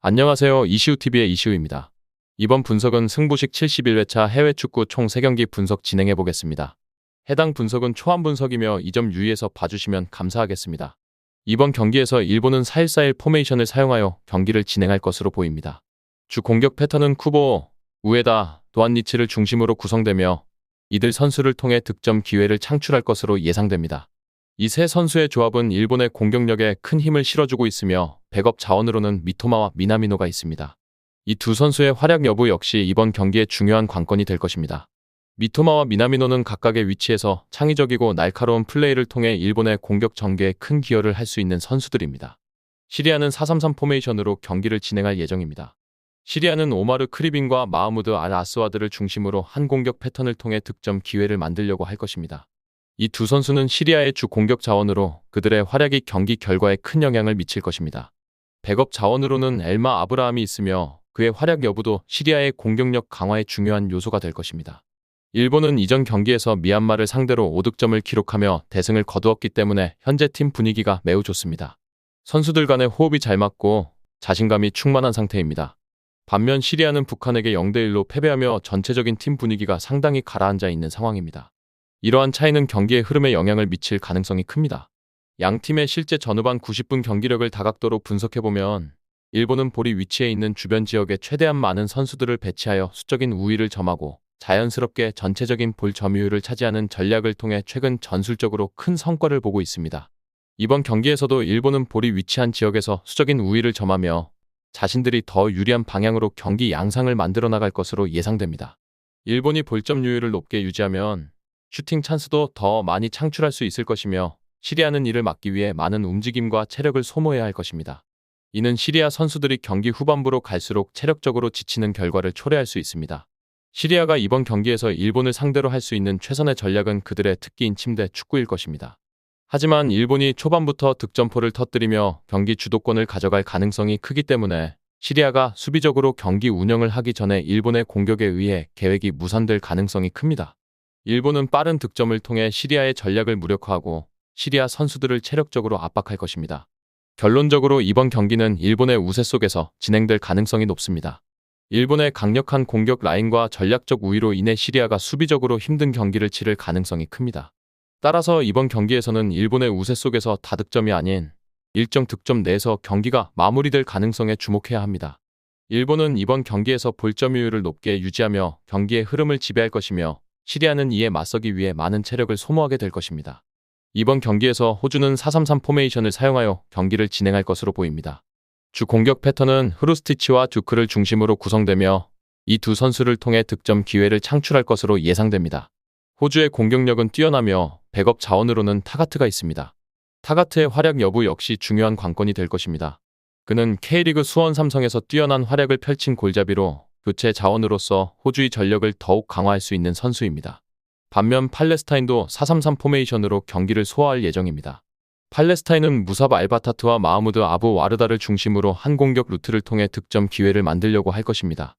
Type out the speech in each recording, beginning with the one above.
안녕하세요. 이시우TV의 이시우입니다. 이번 분석은 승부식 71회차 해외 축구 총 3경기 분석 진행해 보겠습니다. 해당 분석은 초안 분석이며 이 점 유의해서 봐주시면 감사하겠습니다. 이번 경기에서 일본은 4-1-4-1 포메이션을 사용하여 경기를 진행할 것으로 보입니다. 주 공격 패턴은 쿠보, 우에다, 도안니치를 중심으로 구성되며 이들 선수를 통해 득점 기회를 창출할 것으로 예상됩니다. 이 세 선수의 조합은 일본의 공격력에 큰 힘을 실어주고 있으며 백업 자원으로는 미토마와 미나미노가 있습니다. 이 두 선수의 활약 여부 역시 이번 경기의 중요한 관건이 될 것입니다. 미토마와 미나미노는 각각의 위치에서 창의적이고 날카로운 플레이를 통해 일본의 공격 전개에 큰 기여를 할 수 있는 선수들입니다. 시리아는 4-3-3 포메이션으로 경기를 진행할 예정입니다. 시리아는 오마르 크리빈과 마흐무드 알 아스와드를 중심으로 한 공격 패턴을 통해 득점 기회를 만들려고 할 것입니다. 이 두 선수는 시리아의 주 공격 자원으로 그들의 활약이 경기 결과에 큰 영향을 미칠 것입니다. 백업 자원으로는 엘마 아브라함이 있으며 그의 활약 여부도 시리아의 공격력 강화에 중요한 요소가 될 것입니다. 일본은 이전 경기에서 미얀마를 상대로 5득점을 기록하며 대승을 거두었기 때문에 현재 팀 분위기가 매우 좋습니다. 선수들 간의 호흡이 잘 맞고 자신감이 충만한 상태입니다. 반면 시리아는 북한에게 0-1로 패배하며 전체적인 팀 분위기가 상당히 가라앉아 있는 상황입니다. 이러한 차이는 경기의 흐름에 영향을 미칠 가능성이 큽니다. 양 팀의 실제 전후반 90분 경기력을 다각도로 분석해보면 일본은 볼이 위치해 있는 주변 지역에 최대한 많은 선수들을 배치하여 수적인 우위를 점하고 자연스럽게 전체적인 볼 점유율을 차지하는 전략을 통해 최근 전술적으로 큰 성과를 보고 있습니다. 이번 경기에서도 일본은 볼이 위치한 지역에서 수적인 우위를 점하며 자신들이 더 유리한 방향으로 경기 양상을 만들어 나갈 것으로 예상됩니다. 일본이 볼 점유율을 높게 유지하면 슈팅 찬스도 더 많이 창출할 수 있을 것이며 시리아는 이를 막기 위해 많은 움직임과 체력을 소모해야 할 것입니다. 이는 시리아 선수들이 경기 후반부로 갈수록 체력적으로 지치는 결과를 초래할 수 있습니다. 시리아가 이번 경기에서 일본을 상대로 할 수 있는 최선의 전략은 그들의 특기인 침대 축구일 것입니다. 하지만 일본이 초반부터 득점포를 터뜨리며 경기 주도권을 가져갈 가능성이 크기 때문에 시리아가 수비적으로 경기 운영을 하기 전에 일본의 공격에 의해 계획이 무산될 가능성이 큽니다. 일본은 빠른 득점을 통해 시리아의 전략을 무력화하고 시리아 선수들을 체력적으로 압박할 것입니다. 결론적으로 이번 경기는 일본의 우세 속에서 진행될 가능성이 높습니다. 일본의 강력한 공격 라인과 전략적 우위로 인해 시리아가 수비적으로 힘든 경기를 치를 가능성이 큽니다. 따라서 이번 경기에서는 일본의 우세 속에서 다득점이 아닌 일정 득점 내에서 경기가 마무리될 가능성에 주목해야 합니다. 일본은 이번 경기에서 볼점유율을 높게 유지하며 경기의 흐름을 지배할 것이며 시리아는 이에 맞서기 위해 많은 체력을 소모하게 될 것입니다. 이번 경기에서 호주는 4-3-3 포메이션을 사용하여 경기를 진행할 것으로 보입니다. 주 공격 패턴은 흐루스티치와 듀크를 중심으로 구성되며 이 두 선수를 통해 득점 기회를 창출할 것으로 예상됩니다. 호주의 공격력은 뛰어나며 백업 자원으로는 타가트가 있습니다. 타가트의 활약 여부 역시 중요한 관건이 될 것입니다. 그는 K리그 수원 삼성에서 뛰어난 활약을 펼친 골잡이로 교체 자원으로서 호주의 전력을 더욱 강화할 수 있는 선수입니다. 반면 팔레스타인도 4-3-3 포메이션으로 경기를 소화할 예정입니다. 팔레스타인은 무삽 알바타트와 마흐무드 아부 와르다를 중심으로 한 공격 루트를 통해 득점 기회를 만들려고 할 것입니다.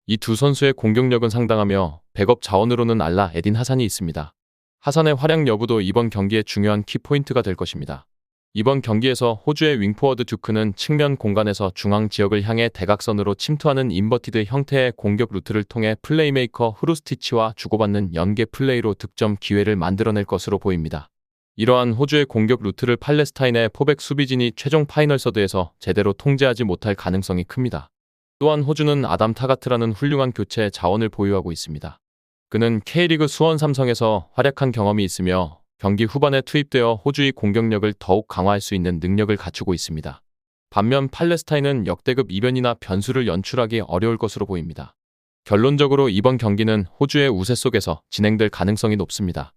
이 두 선수의 공격력은 상당하며 백업 자원으로는 알라 에딘 하산이 있습니다. 하산의 활약 여부도 이번 경기의 중요한 키포인트가 될 것입니다. 이번 경기에서 호주의 윙포워드 듀크는 측면 공간에서 중앙 지역을 향해 대각선으로 침투하는 인버티드 형태의 공격 루트를 통해 플레이메이커 흐루스티치와 주고받는 연계 플레이로 득점 기회를 만들어낼 것으로 보입니다. 이러한 호주의 공격 루트를 팔레스타인의 포백 수비진이 최종 파이널 서드에서 제대로 통제하지 못할 가능성이 큽니다. 또한 호주는 아담 타가트라는 훌륭한 교체 자원을 보유하고 있습니다. 그는 K리그 수원 삼성에서 활약한 경험이 있으며 경기 후반에 투입되어 호주의 공격력을 더욱 강화할 수 있는 능력을 갖추고 있습니다. 반면 팔레스타인은 역대급 이변이나 변수를 연출하기 어려울 것으로 보입니다. 결론적으로 이번 경기는 호주의 우세 속에서 진행될 가능성이 높습니다.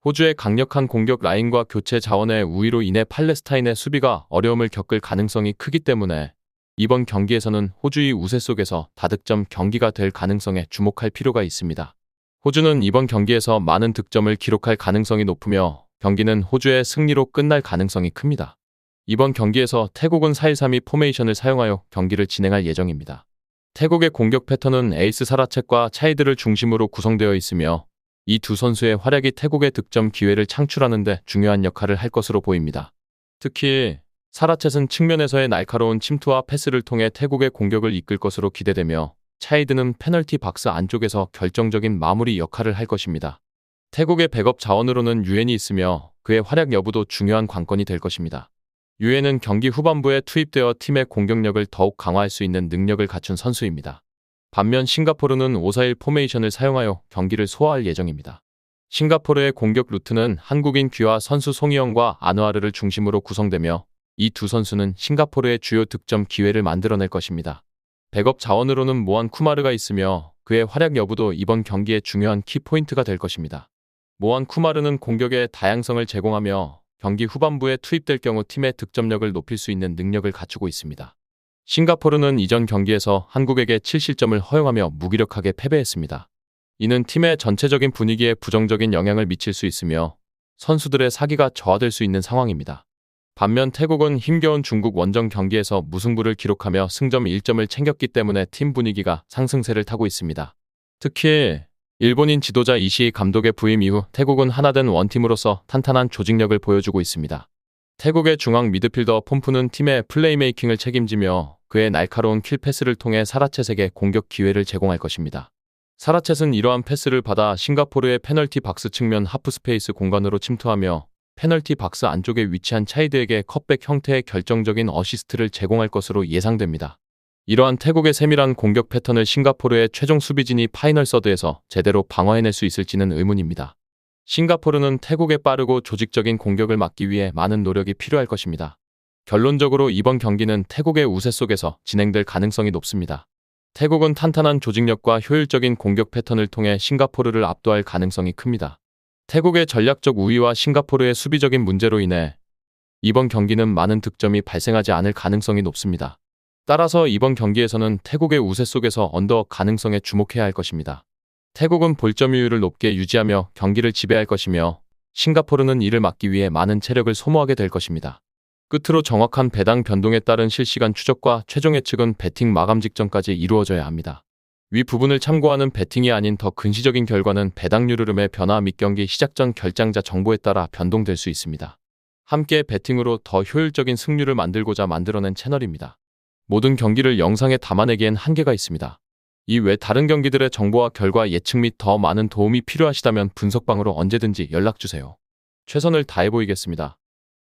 호주의 강력한 공격 라인과 교체 자원의 우위로 인해 팔레스타인의 수비가 어려움을 겪을 가능성이 크기 때문에 이번 경기에서는 호주의 우세 속에서 다득점 경기가 될 가능성에 주목할 필요가 있습니다. 호주는 이번 경기에서 많은 득점을 기록할 가능성이 높으며 경기는 호주의 승리로 끝날 가능성이 큽니다. 이번 경기에서 태국은 4-1-3-2 포메이션을 사용하여 경기를 진행할 예정입니다. 태국의 공격 패턴은 에이스 사라첵과 차이드를 중심으로 구성되어 있으며 이 두 선수의 활약이 태국의 득점 기회를 창출하는 데 중요한 역할을 할 것으로 보입니다. 특히 사라쳇은 측면에서의 날카로운 침투와 패스를 통해 태국의 공격을 이끌 것으로 기대되며 차이드는 페널티 박스 안쪽에서 결정적인 마무리 역할을 할 것입니다. 태국의 백업 자원으로는 유엔이 있으며 그의 활약 여부도 중요한 관건이 될 것입니다. 유엔은 경기 후반부에 투입되어 팀의 공격력을 더욱 강화할 수 있는 능력을 갖춘 선수입니다. 반면 싱가포르는 5-4-1 포메이션을 사용하여 경기를 소화할 예정입니다. 싱가포르의 공격 루트는 한국인 귀화 선수 송희영과 안우아르를 중심으로 구성되며 이 두 선수는 싱가포르의 주요 득점 기회를 만들어낼 것입니다. 백업 자원으로는 모한 쿠마르가 있으며 그의 활약 여부도 이번 경기의 중요한 키포인트가 될 것입니다. 모한 쿠마르는 공격의 다양성을 제공하며 경기 후반부에 투입될 경우 팀의 득점력을 높일 수 있는 능력을 갖추고 있습니다. 싱가포르는 이전 경기에서 한국에게 7실점을 허용하며 무기력하게 패배했습니다. 이는 팀의 전체적인 분위기에 부정적인 영향을 미칠 수 있으며 선수들의 사기가 저하될 수 있는 상황입니다. 반면 태국은 힘겨운 중국 원정 경기에서 무승부를 기록하며 승점 1점을 챙겼기 때문에 팀 분위기가 상승세를 타고 있습니다. 특히 일본인 지도자 이시이 감독의 부임 이후 태국은 하나된 원팀으로서 탄탄한 조직력을 보여주고 있습니다. 태국의 중앙 미드필더 폼프는 팀의 플레이메이킹을 책임지며 그의 날카로운 킬 패스를 통해 사라쳇에게 공격 기회를 제공할 것입니다. 사라쳇은 이러한 패스를 받아 싱가포르의 페널티 박스 측면 하프 스페이스 공간으로 침투하며 페널티 박스 안쪽에 위치한 차이드에게 컵백 형태의 결정적인 어시스트를 제공할 것으로 예상됩니다. 이러한 태국의 세밀한 공격 패턴을 싱가포르의 최종 수비진이 파이널 서드에서 제대로 방어해낼 수 있을지는 의문입니다. 싱가포르는 태국의 빠르고 조직적인 공격을 막기 위해 많은 노력이 필요할 것입니다. 결론적으로 이번 경기는 태국의 우세 속에서 진행될 가능성이 높습니다. 태국은 탄탄한 조직력과 효율적인 공격 패턴을 통해 싱가포르를 압도할 가능성이 큽니다. 태국의 전략적 우위와 싱가포르의 수비적인 문제로 인해 이번 경기는 많은 득점이 발생하지 않을 가능성이 높습니다. 따라서 이번 경기에서는 태국의 우세 속에서 언더 가능성에 주목해야 할 것입니다. 태국은 볼점유율을 높게 유지하며 경기를 지배할 것이며 싱가포르는 이를 막기 위해 많은 체력을 소모하게 될 것입니다. 끝으로 정확한 배당 변동에 따른 실시간 추적과 최종 예측은 배팅 마감 직전까지 이루어져야 합니다. 위 부분을 참고하는 배팅이 아닌 더 근시적인 결과는 배당률 흐름의 변화 및 경기 시작 전 결장자 정보에 따라 변동될 수 있습니다. 함께 배팅으로 더 효율적인 승률을 만들고자 만들어낸 채널입니다. 모든 경기를 영상에 담아내기엔 한계가 있습니다. 이 외 다른 경기들의 정보와 결과 예측 및 더 많은 도움이 필요하시다면 분석방으로 언제든지 연락주세요. 최선을 다해 보이겠습니다.